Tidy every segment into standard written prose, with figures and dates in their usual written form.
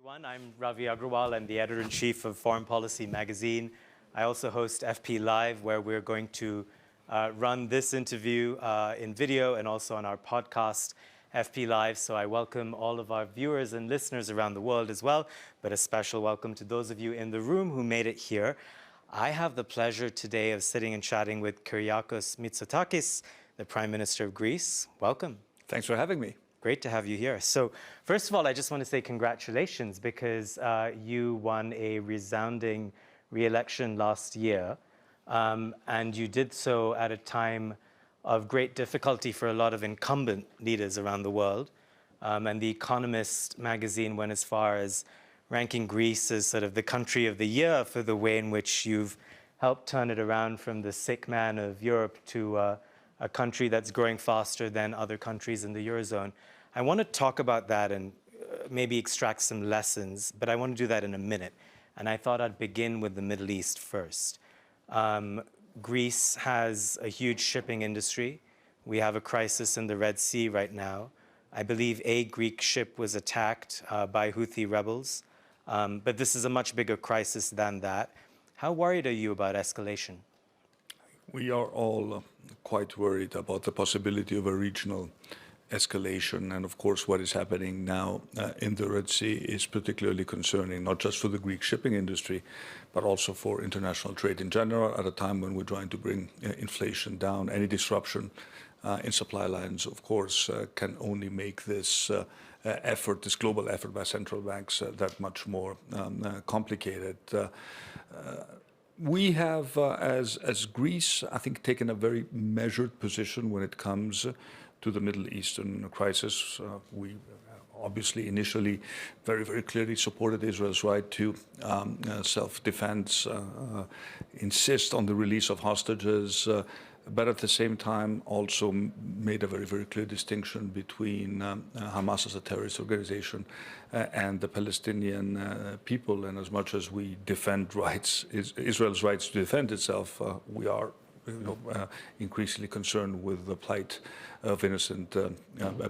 Everyone, I'm Ravi Agrawal. I'm the editor-in-chief of Foreign Policy magazine. I also host FP Live, where we're going to run this interview in video and also on our podcast, FP Live. So I welcome all of our viewers and listeners around the world as well, but a special welcome to those of you in the room who made it here. I have the pleasure today of sitting and chatting with Kyriakos Mitsotakis, the Prime Minister of Greece. Welcome. Thanks for having me. Great to have you here. So first of all, I just want to say congratulations because you won a resounding re-election last year, and you did so at a time of great difficulty for a lot of incumbent leaders around the world. And The Economist magazine went as far as ranking Greece as sort of the country of the year for the way in which you've helped turn it around from the sick man of Europe to a country that's growing faster than other countries in the Eurozone. I want to talk about that and maybe extract some lessons, but I want to do that in a minute. And I thought I'd begin with the Middle East first. Greece has a huge shipping industry. We have a crisis in the Red Sea right now. I believe a Greek ship was attacked by Houthi rebels, but this is a much bigger crisis than that. How worried are you about escalation? We are all quite worried about the possibility of a regional escalation. And of course, what is happening now in the Red Sea is particularly concerning, not just for the Greek shipping industry, but also for international trade in general, at a time when we're trying to bring inflation down. Any disruption in supply lines, of course, can only make this effort, this global effort by central banks, that much more complicated. We have, as Greece, I think, taken a very measured position when it comes to the Middle Eastern crisis. We obviously initially very, very clearly supported Israel's right to self-defense, insist on the release of hostages, but at the same time also made a very, very clear distinction between Hamas as a terrorist organization and the Palestinian people. And as much as we defend rights, Israel's rights to defend itself, we are increasingly concerned with the plight of innocent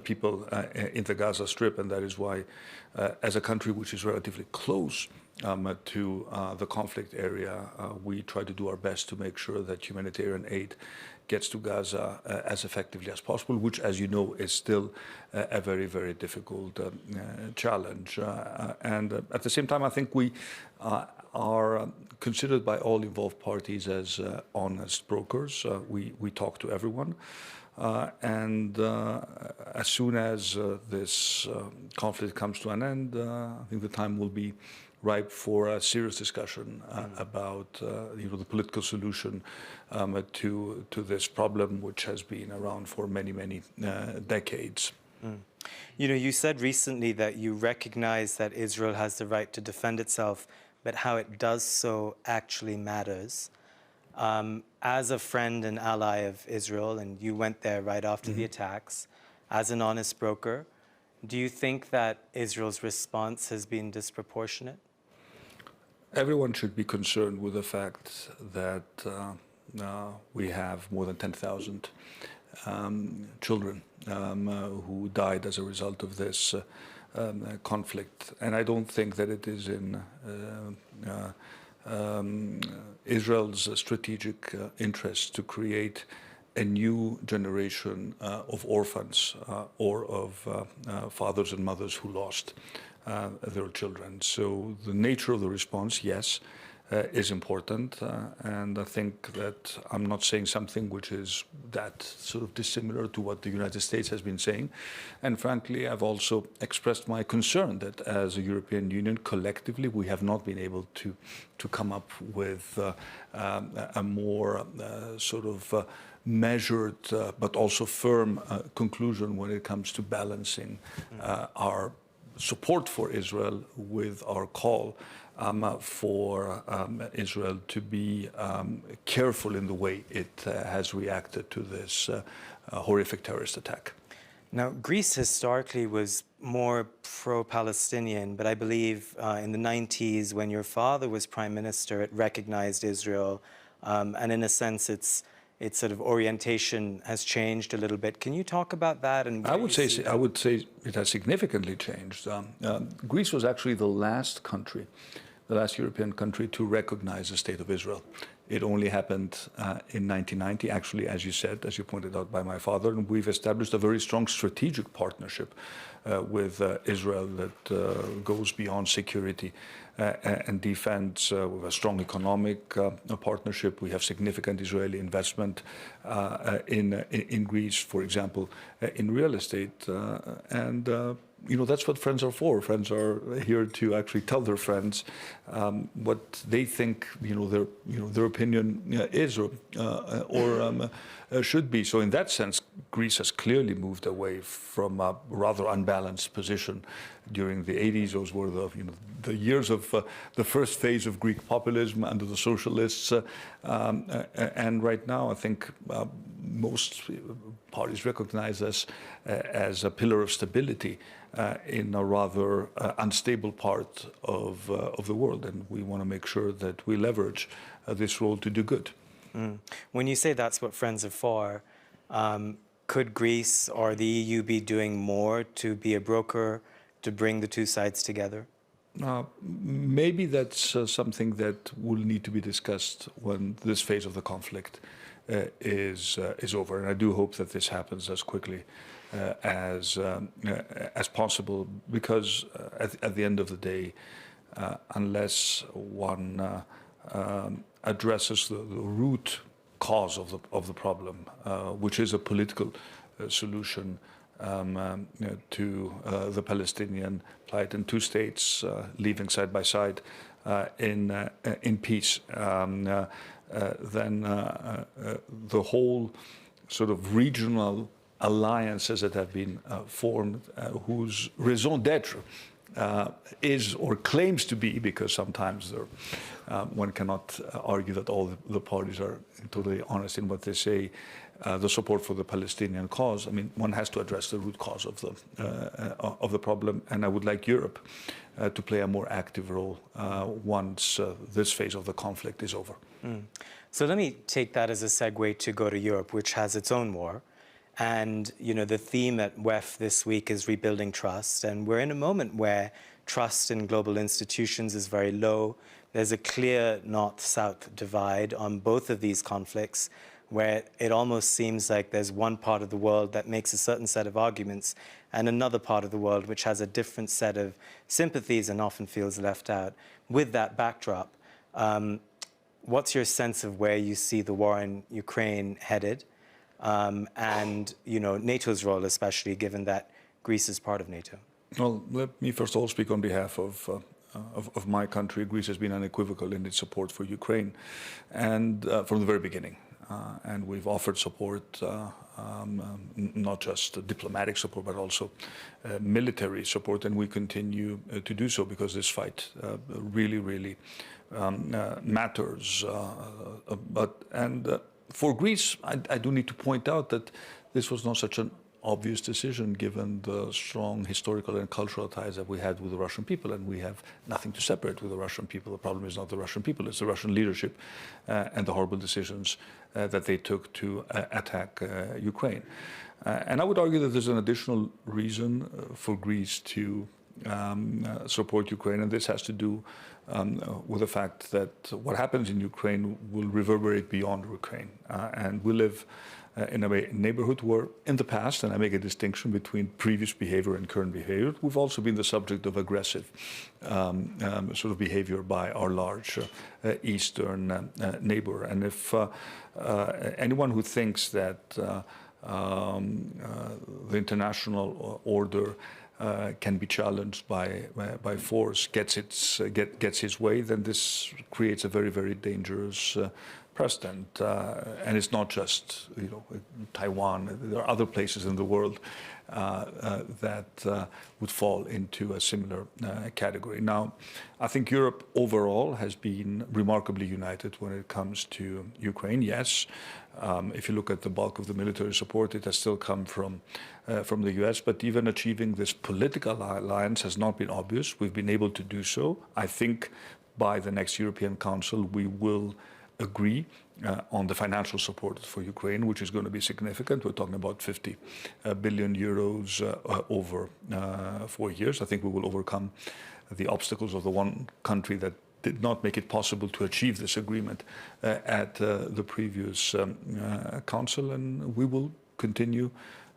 people in the Gaza Strip, and that is why, as a country which is relatively close to the conflict area, we try to do our best to make sure that humanitarian aid gets to Gaza as effectively as possible, which, as you know, is still a very, very difficult challenge. And at the same time, I think we are considered by all involved parties as honest brokers. We talk to everyone. And as soon as this conflict comes to an end, I think the time will be ripe for a serious discussion about the political solution to this problem, which has been around for many, many decades. You know, you said recently that you recognize that Israel has the right to defend itself, but how it does so actually matters. As a friend and ally of Israel, and you went there right after the attacks, as an honest broker, do you think that Israel's response has been disproportionate? Everyone should be concerned with the fact that we have more than 10,000 children who died as a result of this conflict. And I don't think that it is in Israel's strategic interest to create a new generation of orphans or of fathers and mothers who lost their children. So the nature of the response, yes, is important. And I think that I'm not saying something which is that sort of dissimilar to what the United States has been saying. And frankly, I've also expressed my concern that as a European Union, collectively, we have not been able to come up with a more sort of measured but also firm conclusion when it comes to balancing our support for Israel with our call for Israel to be careful in the way it has reacted to this horrific terrorist attack. Now, Greece historically was more pro-Palestinian, but I believe in the 90s, when your father was prime minister, it recognized Israel, and in a sense, its sort of orientation has changed a little bit. Can you talk about that? And I would say it has significantly changed. Greece was actually the last country, the last European country to recognize the state of Israel. It only happened in 1990, actually, as you said, as you pointed out by my father, and we've established a very strong strategic partnership with Israel that goes beyond security and defense. We have a strong economic partnership. We have significant Israeli investment in Greece, for example, in real estate. That's what friends are for. Friends are here to actually tell their friends what they think, their opinion is or should be. So in that sense, Greece has clearly moved away from a rather unbalanced position during the 80s. Those were the years of the first phase of Greek populism under the socialists. And right now, I think most parties recognize us as a pillar of stability in a rather unstable part of the world, and we want to make sure that we leverage this role to do good. When you say that's what friends are for, could Greece or the EU be doing more to be a broker to bring the two sides together? Maybe that's something that will need to be discussed when this phase of the conflict is over, and I do hope that this happens as quickly as possible, because at the end of the day, unless one addresses the root cause of the problem, which is a political solution to the Palestinian plight, and two states living side by side in peace, then the whole sort of regional alliances that have been formed, whose raison d'etre is or claims to be, because sometimes one cannot argue that all the parties are totally honest in what they say, the support for the Palestinian cause. I mean, one has to address the root cause of the problem, and I would like Europe to play a more active role once this phase of the conflict is over. So let me take that as a segue to go to Europe, which has its own war. And, the theme at WEF this week is rebuilding trust. And we're in a moment where trust in global institutions is very low. There's a clear north-south divide on both of these conflicts, where it almost seems like there's one part of the world that makes a certain set of arguments and another part of the world which has a different set of sympathies and often feels left out. With that backdrop, what's your sense of where you see the war in Ukraine headed? And NATO's role, especially given that Greece is part of NATO? Well, let me first of all speak on behalf of my country. Greece has been unequivocal in its support for Ukraine, and from the very beginning. And we've offered support, not just diplomatic support, but also military support, and we continue to do so, because this fight really matters. For Greece, I do need to point out that this was not such an obvious decision, given the strong historical and cultural ties that we had with the Russian people, and we have nothing to separate with the Russian people. The problem is not the Russian people, it's the Russian leadership and the horrible decisions that they took to attack Ukraine. And I would argue that there's an additional reason for Greece to support Ukraine, and this has to do with the fact that what happens in Ukraine will reverberate beyond Ukraine. And we live in a neighborhood where, in the past, and I make a distinction between previous behavior and current behavior, we've also been the subject of aggressive sort of behavior by our large eastern neighbor. And if anyone who thinks that the international order can be challenged by force, gets his way, then this creates a very dangerous precedent. And it's not just Taiwan. There are other places in the world that would fall into a similar category. Now, I think Europe overall has been remarkably united when it comes to Ukraine. Yes, if you look at the bulk of the military support, it has still come from the US, but even achieving this political alliance has not been obvious. We've been able to do so. I think by the next European Council, we will agree on the financial support for Ukraine, which is going to be significant. We're talking about 50 billion euros over 4 years. I think we will overcome the obstacles of the one country that did not make it possible to achieve this agreement at the previous council, and we will continue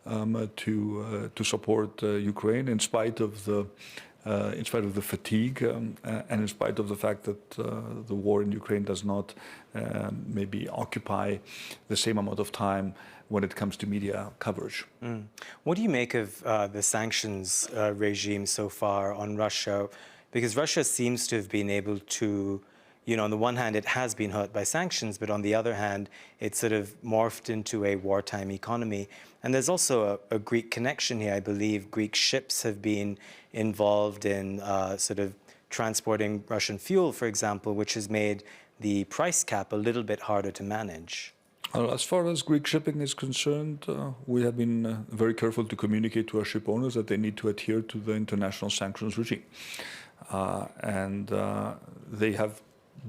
to support Ukraine in spite of the fatigue and in spite of the fact that the war in Ukraine does not maybe occupy the same amount of time when it comes to media coverage. What do you make of the sanctions regime so far on Russia? Because Russia seems to have been able to, on the one hand, it has been hurt by sanctions, but on the other hand, it's sort of morphed into a wartime economy. And there's also a Greek connection here. I believe Greek ships have been involved in sort of transporting Russian fuel, for example, which has made the price cap a little bit harder to manage. As far as Greek shipping is concerned, we have been very careful to communicate to our ship owners that they need to adhere to the international sanctions regime. And they have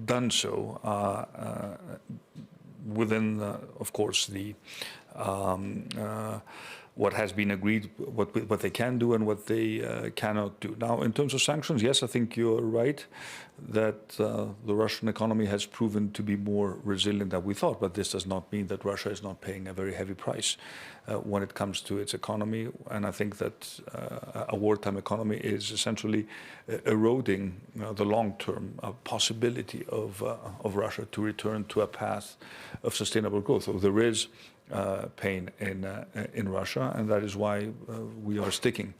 done so within, of course, the what has been agreed, what they can do and what they cannot do. Now, in terms of sanctions, yes, I think you're right that the Russian economy has proven to be more resilient than we thought, but this does not mean that Russia is not paying a very heavy price when it comes to its economy. And I think that a wartime economy is essentially eroding the long-term possibility of Russia to return to a path of sustainable growth. So there is pain in Russia, and that is why we are sticking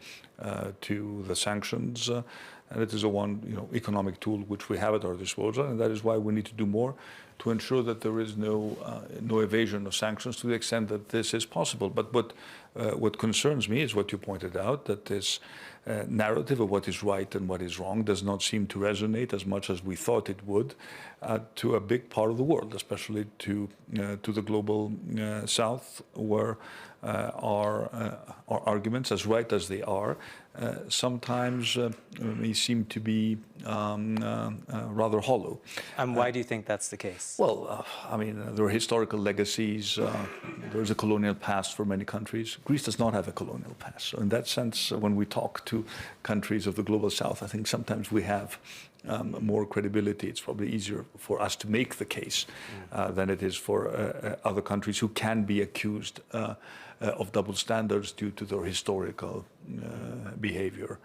to the sanctions. And it is a one economic tool which we have at our disposal, and that is why we need to do more to ensure that there is no evasion of sanctions to the extent that this is possible. But what concerns me is what you pointed out, that this narrative of what is right and what is wrong does not seem to resonate as much as we thought it would to a big part of the world, especially to the global south, where our arguments, as right as they are, sometimes may seam to be rather hollow. And why do you think that's the case? Well, I mean, there are historical legacies. There's a colonial past for many countries. Greece does not have a colonial past. So in that sense, when we talk to countries of the global south, I think sometimes we have more credibility. It's probably easier for us to make the case than it is for other countries who can be accused of double standards due to their historical behavior.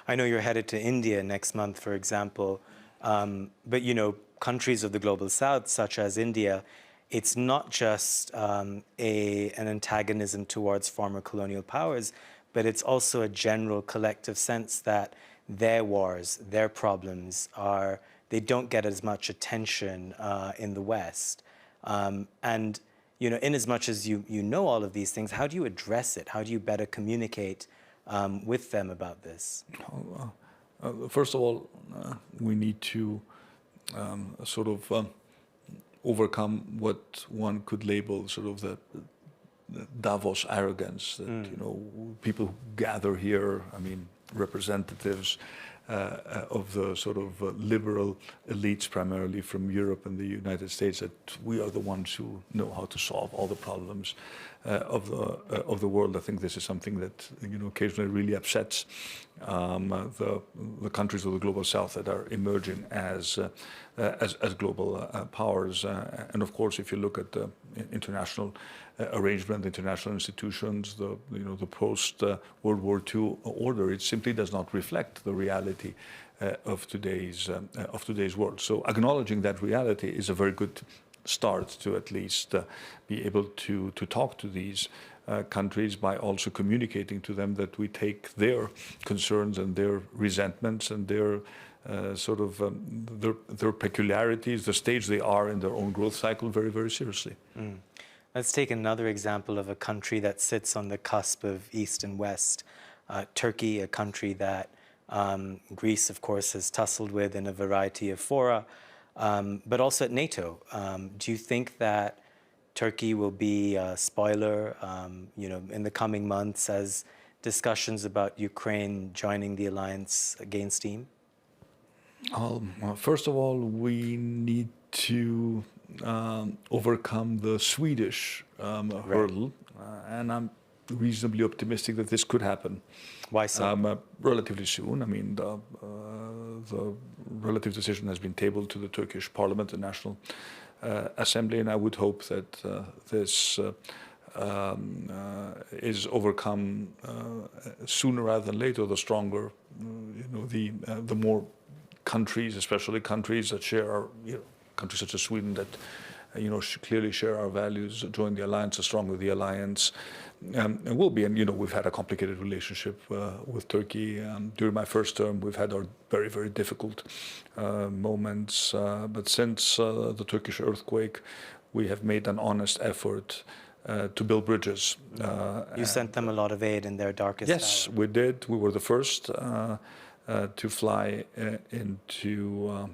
I know you're headed to India next month, for example, but countries of the global south, such as India, it's not just an antagonism towards former colonial powers, but it's also a general collective sense that their wars, their problems they don't get as much attention in the West. And in as much as you know all of these things, how do you address it? How do you better communicate with them about this? First of all, we need to sort of overcome what one could label sort of the Davos arrogance that people who gather here, I mean, representatives of the sort of liberal elites, primarily from Europe and the United States, that we are the ones who know how to solve all the problems of the world. I think this is something that occasionally really upsets the countries of the global south that are emerging as global powers. And of course, if you look at the international arrangement, international institutions, the post World War II order, it simply does not reflect the reality of today's world. So acknowledging that reality is a very good start to at least be able to talk to these countries by also communicating to them that we take their concerns and their resentments and their sort of their peculiarities, the stage they are in their own growth cycle, very, very seriously. Let's take another example of a country that sits on the cusp of East and West. Turkey, a country that Greece, of course, has tussled with in a variety of fora, but also at NATO. Do you think that Turkey will be a spoiler, in the coming months as discussions about Ukraine joining the alliance gain steam? First of all, we need to overcome the Swedish hurdle, and I'm reasonably optimistic that this could happen. Why so? Relatively soon. I mean, the relative decision has been tabled to the Turkish Parliament, the National Assembly, and I would hope that this is overcome sooner rather than later. The stronger, the more countries, especially countries that share our, countries such as Sweden that clearly share our values, join the alliance, the stronger the alliance will be. And we've had a complicated relationship with Turkey. During my first term, we've had our very, very difficult moments. But since the Turkish earthquake, we have made an honest effort to build bridges. You sent them a lot of aid in their darkest Yes, hour. we did. We were the first to fly into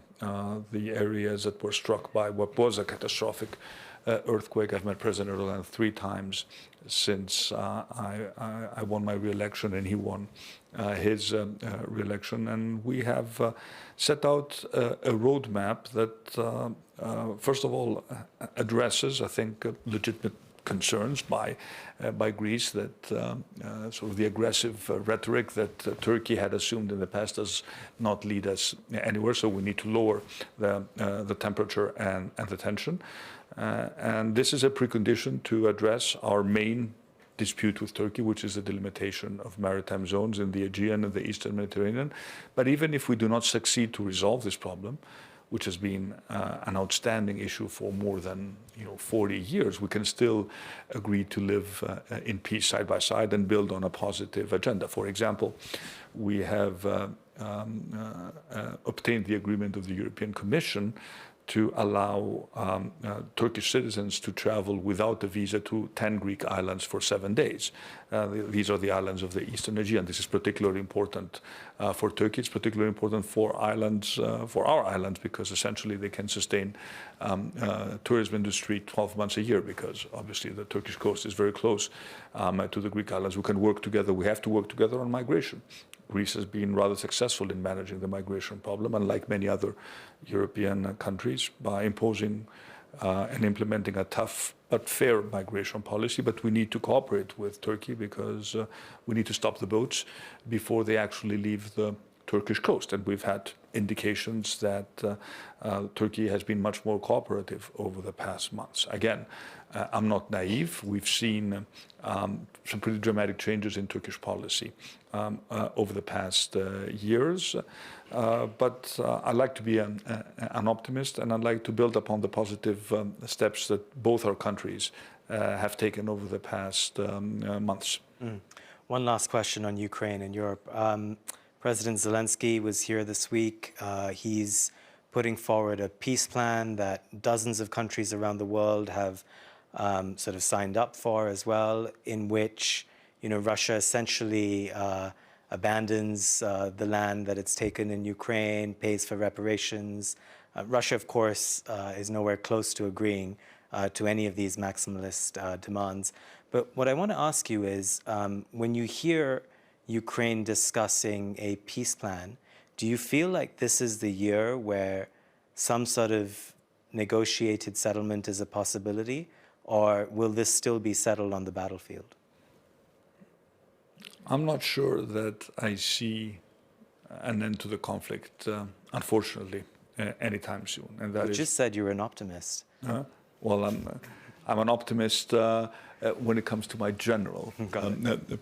the areas that were struck by what was a catastrophic earthquake. I've met President Erdogan 3 times since I won my re-election and he won his re-election. And we have set out a roadmap that, first of all, addresses, I think, legitimate concerns by Greece that sort of the aggressive rhetoric that Turkey had assumed in the past does not lead us anywhere. So we need to lower the temperature and the tension. And this is a precondition to address our main dispute with Turkey, which is the delimitation of maritime zones in the Aegean and the Eastern Mediterranean. But even if we do not succeed to resolve this problem, which has been an outstanding issue for more than 40 years, we can still agree to live in peace side by side and build on a positive agenda. For example, we have obtained the agreement of the European Commission to allow Turkish citizens to travel without a visa to 10 Greek islands for 7 days. These are the islands of the Eastern Aegean. This is particularly important for Turkey. It's particularly important for islands, for our islands, because essentially they can sustain tourism industry 12 months a year, because obviously the Turkish coast is very close to the Greek islands. We can work together. We have to work together on migration. Greece has been rather successful in managing the migration problem, unlike many other European countries, by imposing and implementing a tough but fair migration policy. But we need to cooperate with Turkey because we need to stop the boats before they actually leave the Turkish coast. And we've had indications that Turkey has been much more cooperative over the past months. Again, I'm not naive. We've seen some pretty dramatic changes in Turkish policy over the past years. But I like to be an optimist, and I'd like to build upon the positive steps that both our countries have taken over the past months. One last question on Ukraine and Europe. President Zelensky was here this week. He's putting forward a peace plan that dozens of countries around the world have sort of signed up for as well, in which Russia essentially abandons the land that it's taken in Ukraine, pays for reparations. Russia, of course, is nowhere close to agreeing to any of these maximalist demands. But what I want to ask you is, when you hear Ukraine discussing a peace plan, do you feel like this is the year where some sort of negotiated settlement is a possibility, or will this still be settled on the battlefield? I'm not sure that I see an end to the conflict, unfortunately, anytime soon. And that You just said you're an optimist. Well, I'm an optimist when it comes to my general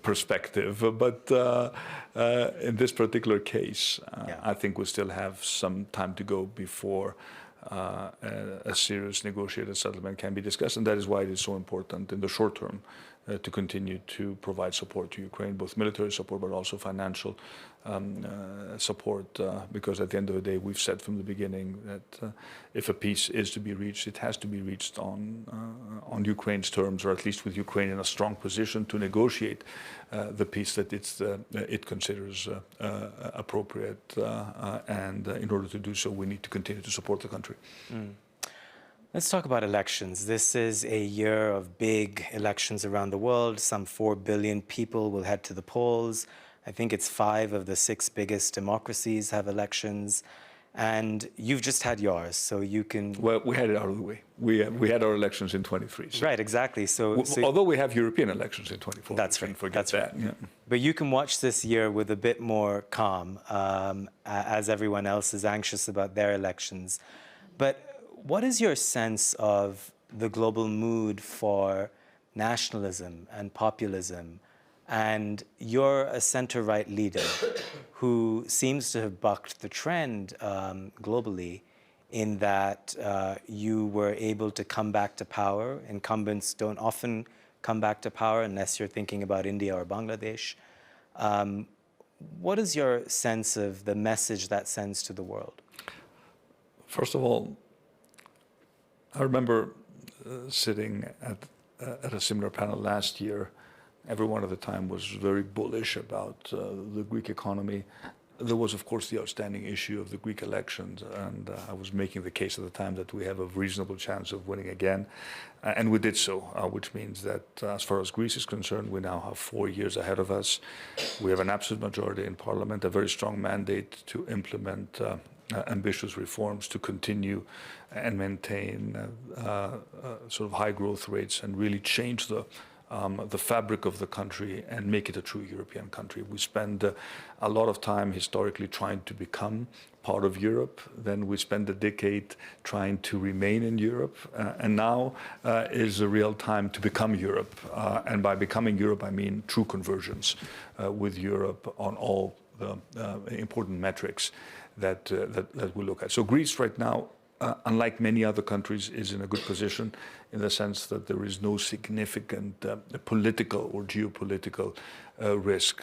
perspective. But in this particular case, I think we still have some time to go before a serious negotiated settlement can be discussed. And that is why it is so important in the short term to continue to provide support to Ukraine, both military support but also financial support, because at the end of the day, we've said from the beginning that if a peace is to be reached, it has to be reached on Ukraine's terms, or at least with Ukraine in a strong position to negotiate the peace that it considers appropriate. And in order to do so, we need to continue to support the country. Let's talk about elections. This is a year of big elections around the world. Some 4 billion people will head to the polls. I think it's 5 of the 6 biggest democracies have elections. And you've just had yours, so you can... Well, we had it out of the way. We had our elections in 23. So. Right, exactly. So although we have European elections in 24. That's right. Forget that. Yeah. But you can watch this year with a bit more calm, as everyone else is anxious about their elections. But what is your sense of the global mood for nationalism and populism? And you're a center-right leader who seems to have bucked the trend globally in that you were able to come back to power. Incumbents don't often come back to power unless you're thinking about India or Bangladesh. What is your sense of the message that sends to the world? First of all, I remember sitting at a similar panel last year. Everyone at the time was very bullish about the Greek economy. There was, of course, the outstanding issue of the Greek elections, and I was making the case at the time that we have a reasonable chance of winning again, and we did so, which means that as far as Greece is concerned, we now have 4 years ahead of us. We have an absolute majority in parliament, a very strong mandate to implement ambitious reforms, to continue and maintain sort of high growth rates and really change the fabric of the country and make it a true European country. We spend a lot of time historically trying to become part of Europe. Then we spend a decade trying to remain in Europe. And now is a real time to become Europe. And by becoming Europe, I mean true convergence with Europe on all the important metrics that we look at. So Greece right now, unlike many other countries, is in a good position in the sense that there is no significant political or geopolitical risk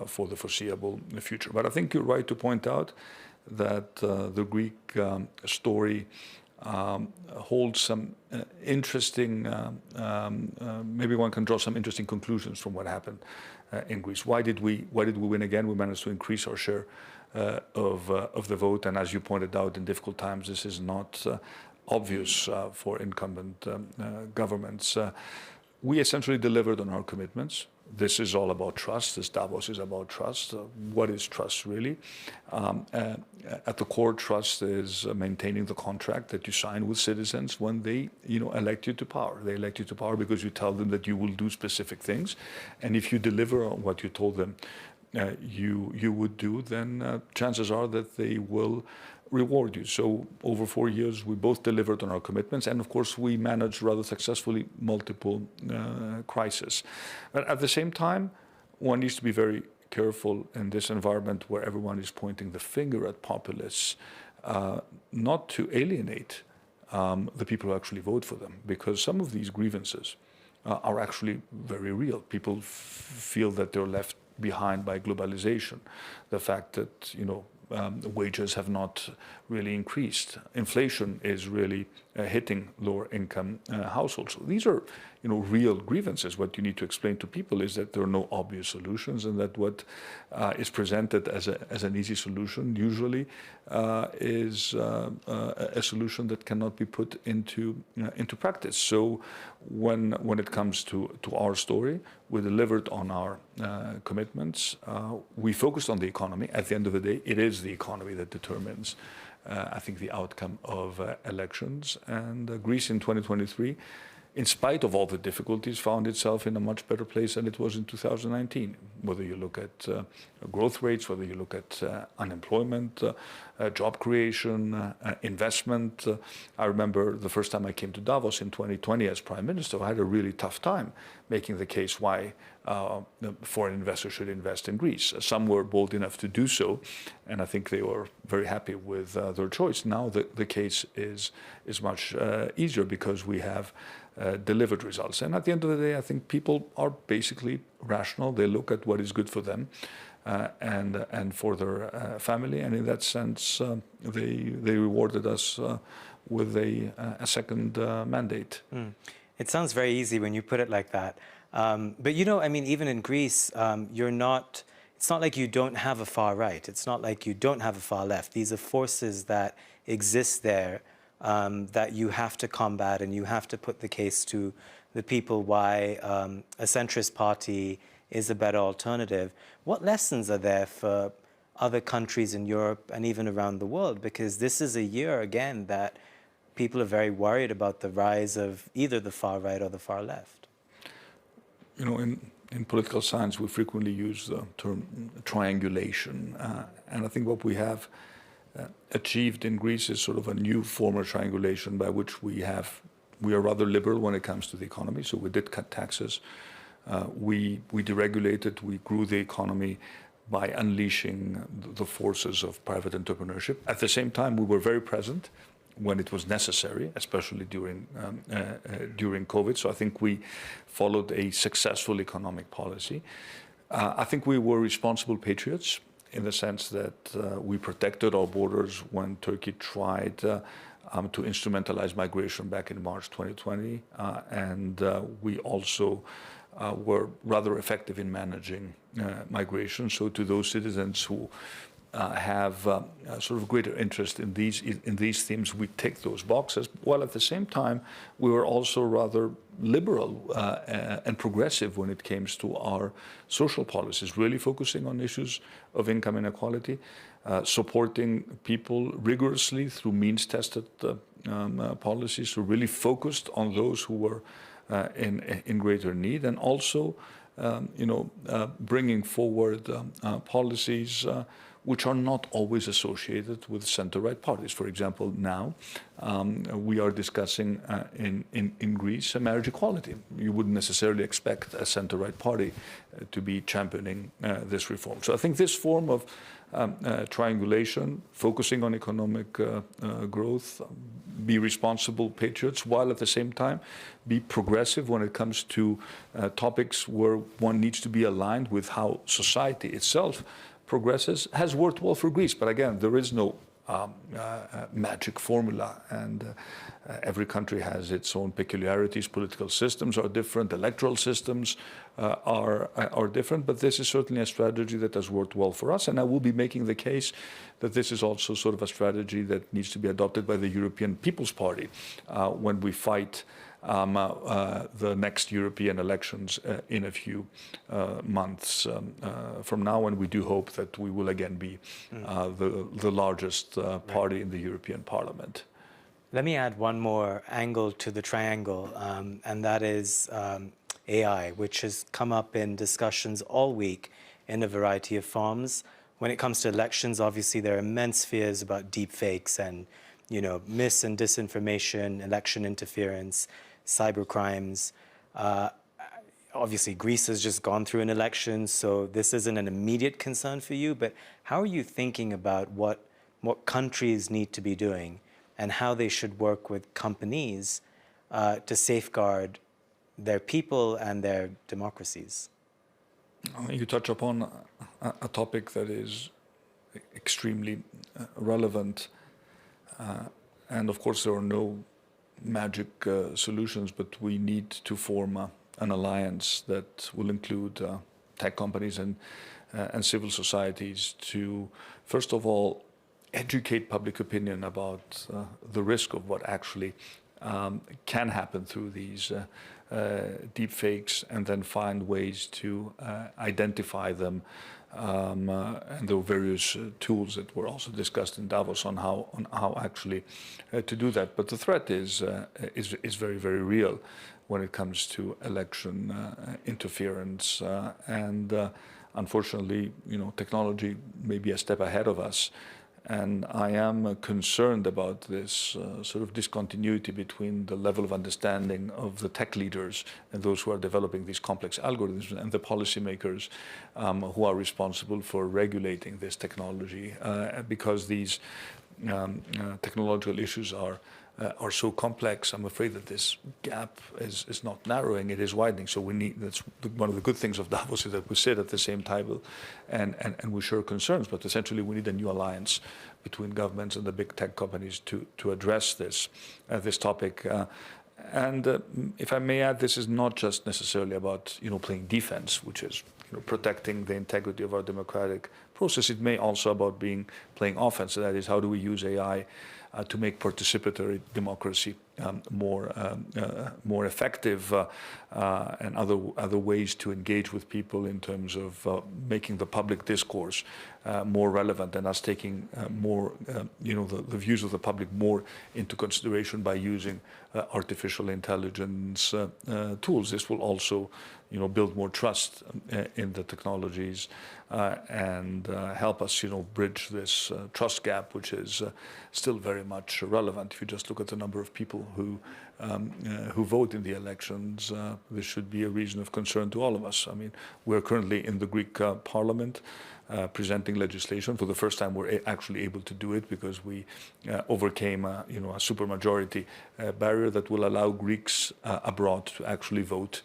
for the foreseeable future. But I think you're right to point out that the Greek story holds some interesting, maybe one can draw some interesting conclusions from what happened in Greece. Why did we win again? We managed to increase our share of the vote, and as you pointed out, in difficult times, this is not obvious for incumbent governments. We essentially delivered on our commitments. This is all about trust. This Davos is about trust. What is trust really? At the core, trust is maintaining the contract that you sign with citizens when they, elect you to power. They elect you to power because you tell them that you will do specific things, and if you deliver on what you told them you would do, then chances are that they will reward you. So over 4 years, we both delivered on our commitments, and of course, we managed rather successfully multiple crises. But at the same time, one needs to be very careful in this environment where everyone is pointing the finger at populists, not to alienate the people who actually vote for them, because some of these grievances are actually very real. People feel that they're left behind by globalization, the fact that wages have not really increased, inflation is really hitting lower income households. So these are real grievances. What you need to explain to people is that there are no obvious solutions, and that what is presented as an easy solution usually is a solution that cannot be put into practice. So when it comes to our story, we delivered on our commitments. We focused on the economy. At the end of the day, it is the economy that determines I think the outcome of elections. And Greece in 2023, in spite of all the difficulties, found itself in a much better place than it was in 2019. Whether you look at growth rates, whether you look at unemployment, job creation, investment. I remember the first time I came to Davos in 2020 as Prime Minister, I had a really tough time making the case why foreign investors should invest in Greece. Some were bold enough to do so, and I think they were very happy with their choice. Now the case is much easier because we have delivered results. And at the end of the day, I think people are basically rational. They look at what is good for them and for their family. And in that sense, they rewarded us with a second mandate. It sounds very easy when you put it like that. But even in Greece, it's not like you don't have a far right. It's not like you don't have a far left. These are forces that exist there that you have to combat, and you have to put the case to the people why a centrist party is a better alternative. What lessons are there for other countries in Europe and even around the world? Because this is a year, again, that people are very worried about the rise of either the far right or the far left. You know, in political science, we frequently use the term triangulation. And I think what we have achieved in Greece is sort of a new form of triangulation by which we are rather liberal when it comes to the economy. So we did cut taxes. We deregulated, we grew the economy by unleashing the forces of private entrepreneurship. At the same time, we were very present when it was necessary, especially during COVID. So I think we followed a successful economic policy. I think we were responsible patriots in the sense that we protected our borders when Turkey tried to instrumentalize migration back in March 2020. And we also were rather effective in managing migration. So to those citizens who have sort of greater interest in these themes, we tick those boxes, while at the same time we were also rather liberal and progressive when it came to our social policies, really focusing on issues of income inequality, supporting people rigorously through means-tested policies, so really focused on those who were in greater need, and also bringing forward policies which are not always associated with center-right parties. For example, now we are discussing in Greece marriage equality. You wouldn't necessarily expect a center-right party to be championing this reform. So I think this form of triangulation, focusing on economic growth, be responsible patriots, while at the same time be progressive when it comes to topics where one needs to be aligned with how society itself progresses, has worked well for Greece. But again, there is no magic formula, and every country has its own peculiarities. Political systems are different, electoral systems are different, but this is certainly a strategy that has worked well for us, and I will be making the case that this is also sort of a strategy that needs to be adopted by the European People's Party when we fight the next European elections in a few months from now, and we do hope that we will again be the largest party in the European Parliament. Let me add one more angle to the triangle, and that is AI, which has come up in discussions all week in a variety of forms. When it comes to elections, obviously there are immense fears about deep fakes and mis and disinformation, election interference, cybercrimes. Obviously, Greece has just gone through an election, so this isn't an immediate concern for you, but how are you thinking about what countries need to be doing and how they should work with companies to safeguard their people and their democracies? You touch upon a topic that is extremely relevant, and of course there are no magic solutions, but we need to form an alliance that will include tech companies and civil societies to, first of all, educate public opinion about the risk of what actually can happen through these deep fakes, and then find ways to identify them. And there were various tools that were also discussed in Davos on how actually to do that. But the threat is very, very real when it comes to election interference, and unfortunately, technology may be a step ahead of us. And I am concerned about this sort of discontinuity between the level of understanding of the tech leaders and those who are developing these complex algorithms and the policymakers who are responsible for regulating this technology, because these technological issues are so complex. I'm afraid that this gap is not narrowing, it is widening. So that's one of the good things of Davos, is that we sit at the same table and we share concerns, but essentially we need a new alliance between governments and the big tech companies to address this topic. And if I may add, this is not just necessarily about playing defense, which is protecting the integrity of our democratic process. It may also about playing offense. That is, how do we use AI to make participatory democracy more effective, and other ways to engage with people in terms of making the public discourse more relevant, and us taking more, the views of the public more into consideration by using artificial intelligence tools. This will also, build more trust in the technologies and help us, bridge this trust gap, which is still very much relevant. If you just look at the number of people who vote in the elections, this should be a reason of concern to all of us. I mean, we're currently in the Greek parliament presenting legislation. For the first time, we're actually able to do it because we overcame a supermajority barrier that will allow Greeks abroad to actually vote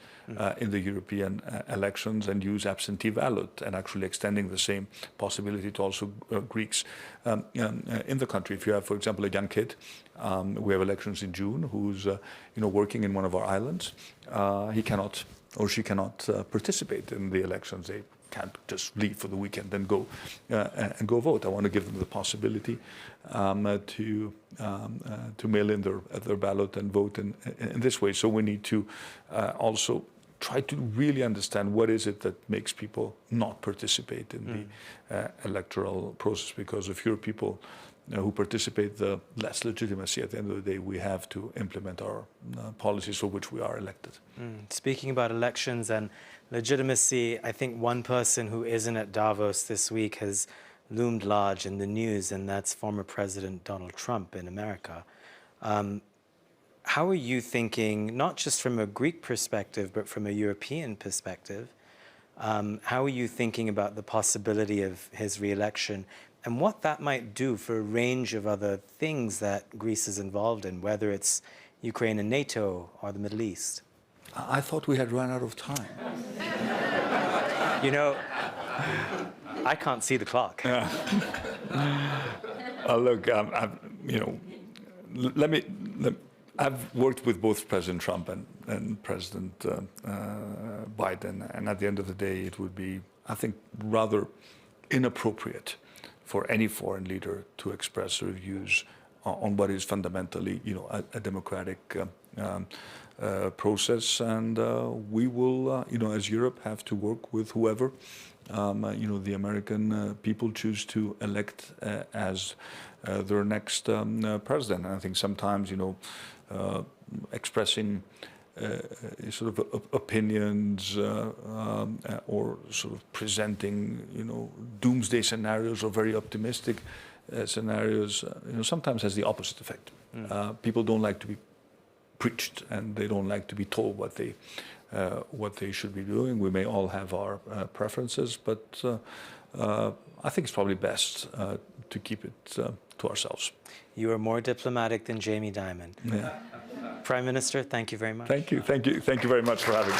in the European elections and use absentee ballot, and actually extending the same possibility to also Greeks in the country. If you have, for example, a young kid, we have elections in June, who's working in one of our islands, he cannot or she cannot participate in the elections. They can't just leave for the weekend and go vote. I want to give them the possibility to mail in their ballot and vote in this way. So we need to also try to really understand what is it that makes people not participate in the electoral process, because if fewer people who participate, the less legitimacy at the end of the day we have to implement our policies for which we are elected. Speaking about elections and legitimacy, I think one person who isn't at Davos this week has loomed large in the news, and that's former President Donald Trump in America. How are you thinking, not just from a Greek perspective, but from a European perspective, how are you thinking about the possibility of his re-election and what that might do for a range of other things that Greece is involved in, whether it's Ukraine and NATO or the Middle East? I thought we had run out of time. I can't see the clock. Look, I've worked with both President Trump and President Biden, and at the end of the day, it would be, I think, rather inappropriate for any foreign leader to express their views on what is fundamentally, a democratic process, and we will, as Europe, have to work with whoever, the American people choose to elect as their next president. And I think sometimes, expressing sort of opinions or sort of presenting, doomsday scenarios or very optimistic scenarios, sometimes has the opposite effect. People don't like to be preached, and they don't like to be told what they should be doing. We may all have our preferences, but I think it's probably best to keep it to ourselves. You are more diplomatic than Jamie Dimon. Yeah. Prime Minister, thank you very much. Thank you very much for having me.